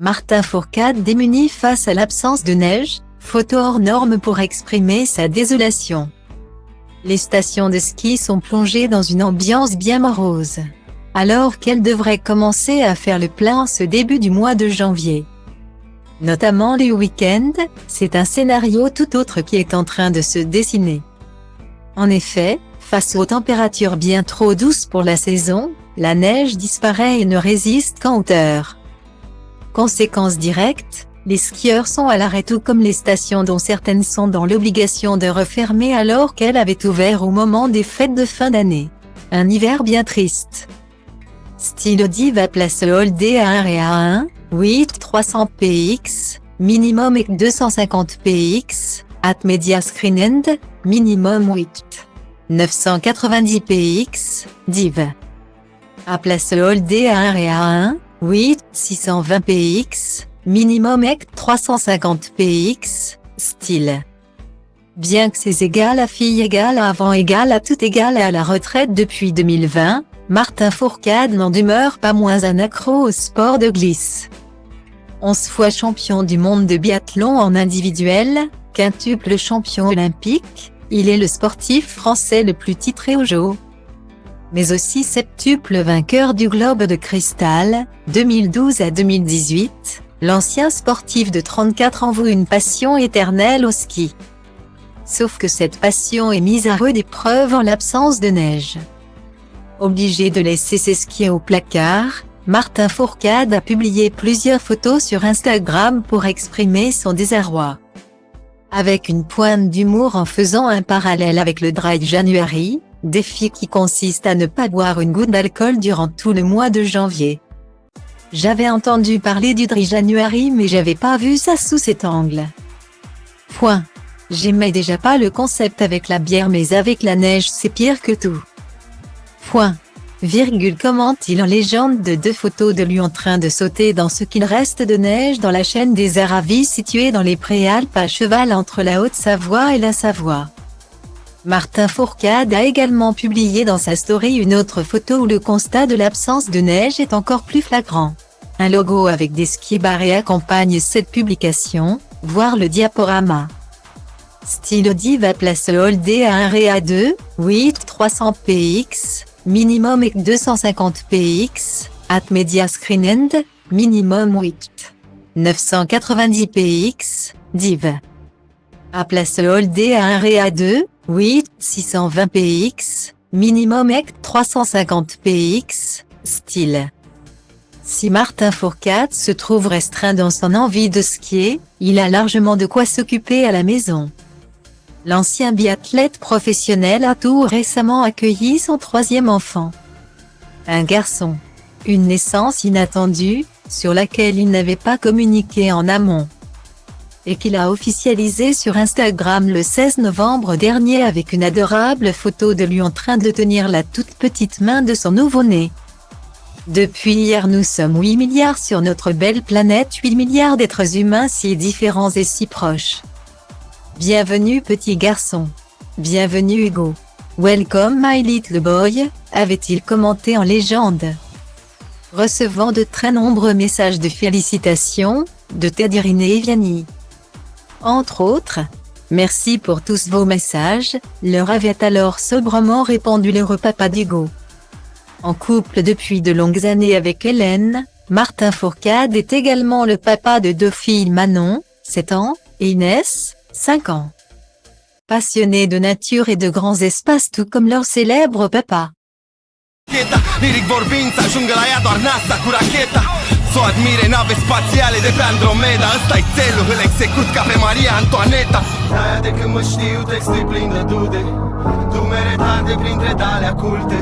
Martin Fourcade démuni face à l'absence de neige, photo hors norme pour exprimer sa désolation. Les stations de ski sont plongées dans une ambiance bien morose, alors qu'elles devraient commencer à faire le plein ce début du mois de janvier. Notamment les week-ends, c'est un scénario tout autre qui est en train de se dessiner. En effet, face aux températures bien trop douces pour la saison, la neige disparaît et ne résiste qu'en hauteur. Conséquence directe, les skieurs sont à l'arrêt tout comme les stations dont certaines sont dans l'obligation de refermer alors qu'elles avaient ouvert au moment des fêtes de fin d'année. Un hiver bien triste. Style Diva place Holdé à 1 et à 1, 8 300 px, minimum et 250 px, at media screen end, minimum 8 990 px, div. À place Holdé à 1 et à 1, 8 620 px, minimum et 350 px, style. Bien que c'est égal à fille égal à avant égal à tout égal à la retraite depuis 2020, Martin Fourcade n'en demeure pas moins un accro au sport de glisse. 11 fois champion du monde de biathlon en individuel, quintuple champion olympique, il est le sportif français le plus titré aux Jeux. Mais aussi septuple vainqueur du Globe de Cristal, 2012 à 2018, l'ancien sportif de 34 ans voue une passion éternelle au ski. Sauf que cette passion est mise à rude épreuve en l'absence de neige. Obligé de laisser ses skis au placard, Martin Fourcade a publié plusieurs photos sur Instagram pour exprimer son désarroi. Avec une pointe d'humour en faisant un parallèle avec le Dry January, défi qui consiste à ne pas boire une goutte d'alcool durant tout le mois de janvier. J'avais entendu parler du Dry January mais j'avais pas vu ça sous cet angle. Point. J'aimais déjà pas le concept avec la bière mais avec la neige c'est pire que tout. Point. Virgule commente-t-il en légende de 2 photos de lui en train de sauter dans ce qu'il reste de neige dans la chaîne des Aravis située dans les Préalpes à cheval entre la Haute-Savoie et la Savoie. Martin Fourcade a également publié dans sa story une autre photo où le constat de l'absence de neige est encore plus flagrant. Un logo avec des skis barrés accompagne cette publication, voir le diaporama. Style Diva place Holdé à 1 et à 2, 8 300 px, minimum et 250 px, at media screen end, minimum 8 990 px, div. À place Holdé à 1 et à 2, 8 620 px, minimum et 350 px, style. Si Martin Fourcade se trouve restreint dans son envie de skier, il a largement de quoi s'occuper à la maison. L'ancien biathlète professionnel a tout récemment accueilli son 3e enfant. Un garçon. Une naissance inattendue, sur laquelle il n'avait pas communiqué en amont. Et qu'il a officialisé sur Instagram le 16 novembre dernier avec une adorable photo de lui en train de tenir la toute petite main de son nouveau-né. Depuis hier nous sommes 8 milliards sur notre belle planète, 8 milliards d'êtres humains si différents et si proches. Bienvenue petit garçon. Bienvenue Hugo. Welcome my little boy, avait-il commenté en légende. Recevant de très nombreux messages de félicitations, de Teddy et Vianney. Entre autres, merci pour tous vos messages, leur avait alors sobrement répondu le papa d'Hugo. En couple depuis de longues années avec Hélène, Martin Fourcade est également le papa de 2 filles Manon, 7 ans, et Inès, 5 ans. Passionné de nature et de grands espaces tout comme leur célèbre papa. Liric vorbind să ajungă la ea doar NASA cu racheta. S-o admire nave spațiale de pe Andromeda. Ăsta-i țelul, îl execut ca pe Maria Antoaneta. De-aia de când mă știu textul plin de dude, dumeretate printre tale culte.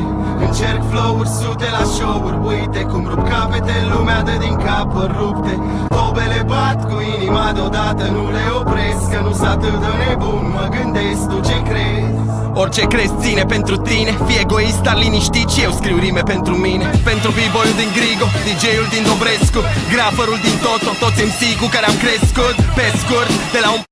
Încerc flow-uri sute la show-uri, uite cum rup capete, lumea dă din capări rupte. Tobele bat cu inima deodată, nu le opresc, că nu s atât de nebun, mă gândesc, tu ce crezi? Orice crezi ține pentru tine, fii egoist, dar liniștit și eu scriu rime pentru mine. Pentru b-boy-ul din Grigo, DJ-ul din Dobrescu, graferul din Toto, toți MC cu care am crescut, pe scurt, de la un